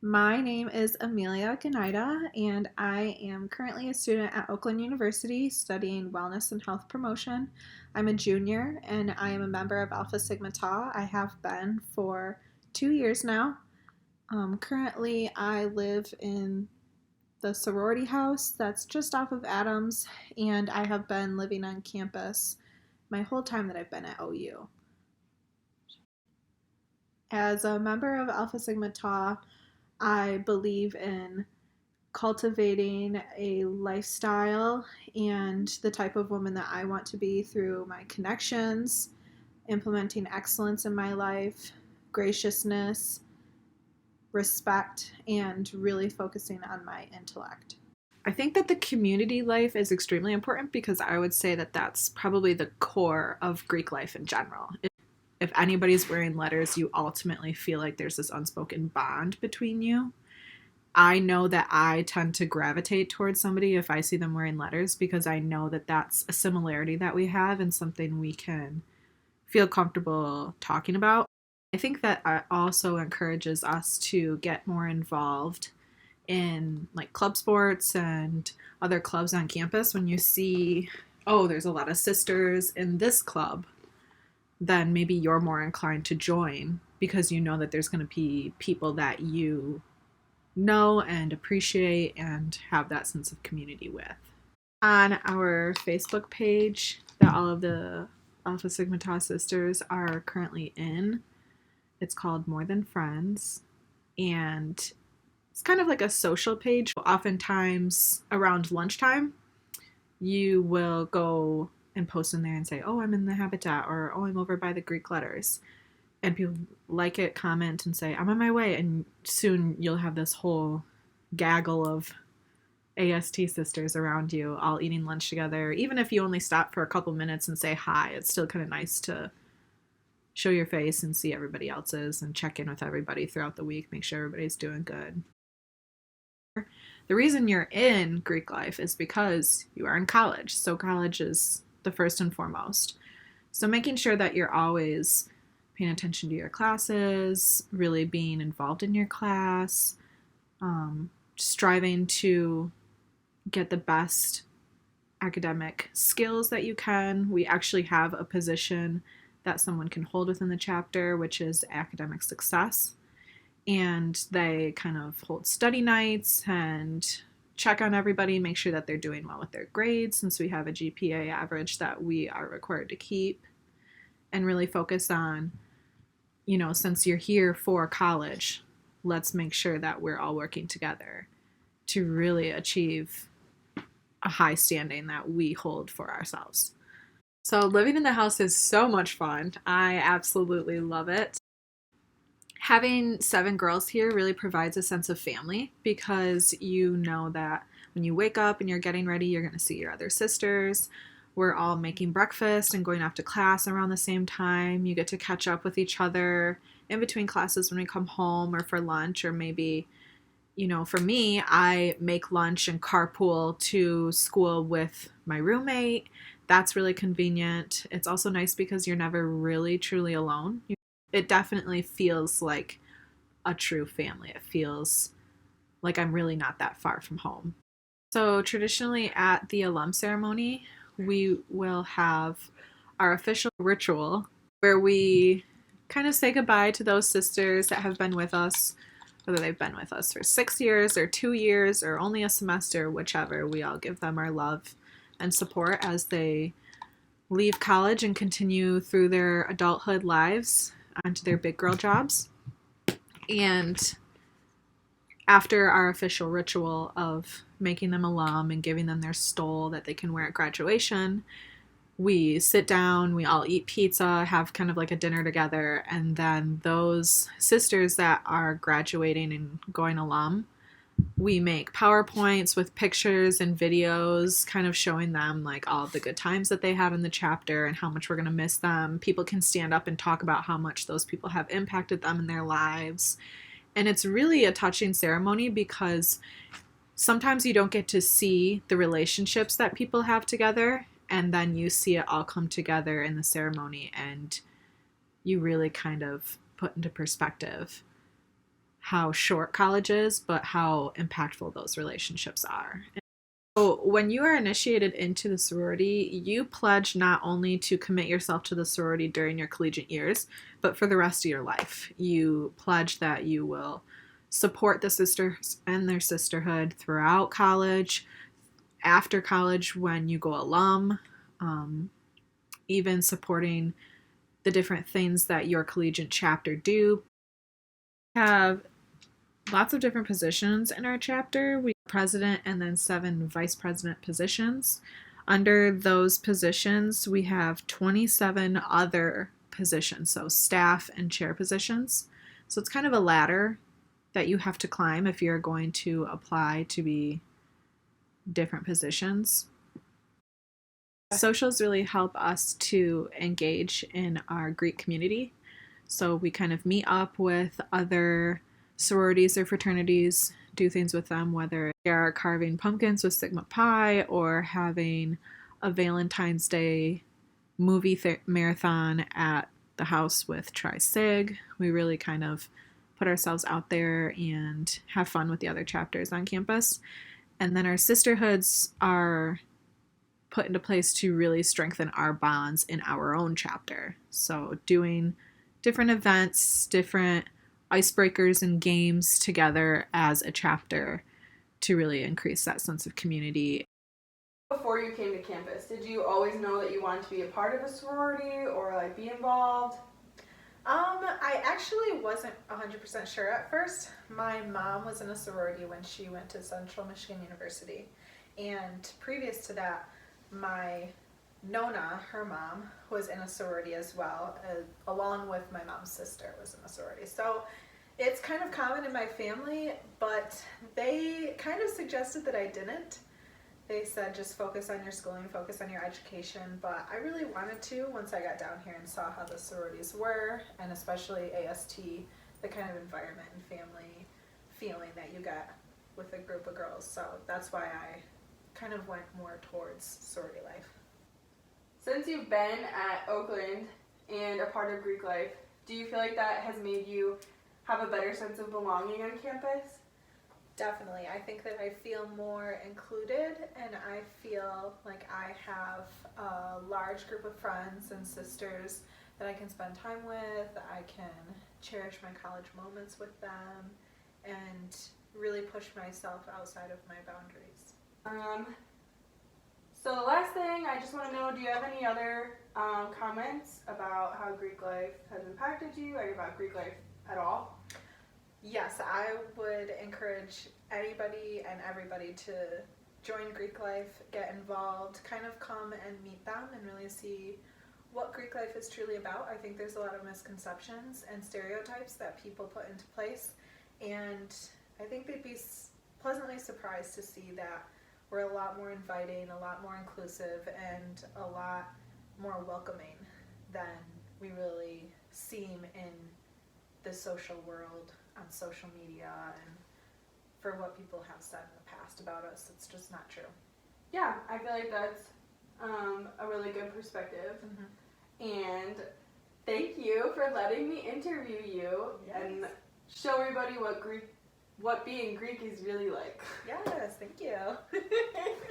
My name is Amelia Ganida, and I am currently a student at Oakland University studying wellness and health promotion. I'm a junior and I am a member of Alpha Sigma Tau. I have been for 2 years now. Currently, I live in the sorority house that's just off of Adams, and I have been living on campus my whole time that I've been at OU. As a member of Alpha Sigma Tau, I believe in cultivating a lifestyle and the type of woman that I want to be through my connections, implementing excellence in my life, graciousness, respect, and really focusing on my intellect. I think that the community life is extremely important because I would say that that's probably the core of Greek life in general. If anybody's wearing letters, you ultimately feel like there's this unspoken bond between you. I know that I tend to gravitate towards somebody if I see them wearing letters because I know that that's a similarity that we have and something we can feel comfortable talking about. I think that it also encourages us to get more involved in like club sports and other clubs on campus. When you see, oh, there's a lot of sisters in this club, then maybe you're more inclined to join because you know that there's going to be people that you know and appreciate and have that sense of community with. On our Facebook page that all of the Alpha Sigma Tau sisters are currently in, it's called More Than Friends, and it's kind of like a social page. Oftentimes around lunchtime, you will go and post in there and say, oh, I'm in the habitat, or oh, I'm over by the Greek letters. And people like it, comment, and say, I'm on my way. And soon you'll have this whole gaggle of AST sisters around you, all eating lunch together. Even if you only stop for a couple minutes and say hi, it's still kind of nice to show your face and see everybody else's and check in with everybody throughout the week, make sure everybody's doing good. The reason you're in Greek life is because you are in college. So college is the first and foremost. So making sure that you're always paying attention to your classes, really being involved in your class, striving to get the best academic skills that you can. We actually have a position that someone can hold within the chapter, which is academic success. And they kind of hold study nights and check on everybody, make sure that they're doing well with their grades, since we have a GPA average that we are required to keep, and really focus on, since you're here for college, let's make sure that we're all working together to really achieve a high standing that we hold for ourselves. So living in the house is so much fun. I absolutely love it. Having 7 girls here really provides a sense of family because you know that when you wake up and you're getting ready, you're going to see your other sisters. We're all making breakfast and going off to class around the same time. You get to catch up with each other in between classes when we come home or for lunch, or maybe, for me, I make lunch and carpool to school with my roommate. That's really convenient. It's also nice because you're never really truly alone. It definitely feels like a true family. It feels like I'm really not that far from home. So traditionally at the alum ceremony, we will have our official ritual where we kind of say goodbye to those sisters that have been with us, whether they've been with us for 6 years or 2 years or only a semester, whichever. We all give them our love and support as they leave college and continue through their adulthood lives onto their big girl jobs. And after our official ritual of making them alum and giving them their stole that they can wear at graduation, we sit down, we all eat pizza, have kind of like a dinner together, and then those sisters that are graduating and going alum, we make PowerPoints with pictures and videos kind of showing them like all the good times that they had in the chapter and how much we're going to miss them. People can stand up and talk about how much those people have impacted them in their lives. And it's really a touching ceremony because sometimes you don't get to see the relationships that people have together, and then you see it all come together in the ceremony, and you really kind of put into perspective how short college is, but how impactful those relationships are. So when you are initiated into the sorority, you pledge not only to commit yourself to the sorority during your collegiate years, but for the rest of your life. You pledge that you will support the sisters and their sisterhood throughout college, after college when you go alum, even supporting the different things that your collegiate chapter do. We have lots of different positions in our chapter. We have president and then 7 vice president positions. Under those positions, we have 27 other positions, so staff and chair positions. So it's kind of a ladder that you have to climb if you're going to apply to be different positions. Socials really help us to engage in our Greek community. So we kind of meet up with other sororities or fraternities, do things with them, whether they are carving pumpkins with Sigma Pi or having a Valentine's Day movie marathon at the house with Tri Sig. We really kind of put ourselves out there and have fun with the other chapters on campus. And then our sisterhoods are put into place to really strengthen our bonds in our own chapter. So doing different events, different icebreakers and games together as a chapter to really increase that sense of community. Before you came to campus, did you always know that you wanted to be a part of a sorority or like be involved? I actually wasn't 100% sure at first. My mom was in a sorority when she went to Central Michigan University. And previous to that, my Nona, her mom, was in a sorority as well, along with my mom's sister was in a sorority. So it's kind of common in my family, but they kind of suggested that I didn't. They said just focus on your schooling, focus on your education, but I really wanted to once I got down here and saw how the sororities were, and especially AST, the kind of environment and family feeling that you get with a group of girls. So that's why I kind of went more towards sorority life. Since you've been at Oakland and a part of Greek life, do you feel like that has made you have a better sense of belonging on campus? Definitely. I think that I feel more included, and I feel like I have a large group of friends and sisters that I can spend time with. I can cherish my college moments with them and really push myself outside of my boundaries. So the last thing, I just want to know, do you have any other comments about how Greek life has impacted you, or about Greek life at all? Yes, I would encourage anybody and everybody to join Greek life, get involved, kind of come and meet them and really see what Greek life is truly about. I think there's a lot of misconceptions and stereotypes that people put into place, and I think they'd be pleasantly surprised to see that we're a lot more inviting, a lot more inclusive, and a lot more welcoming than we really seem in the social world, on social media, and for what people have said in the past about us. It's just not true. Yeah, I feel like that's a really good perspective. And thank you for letting me interview you and show everybody what being Greek is really like. Yes, thank you.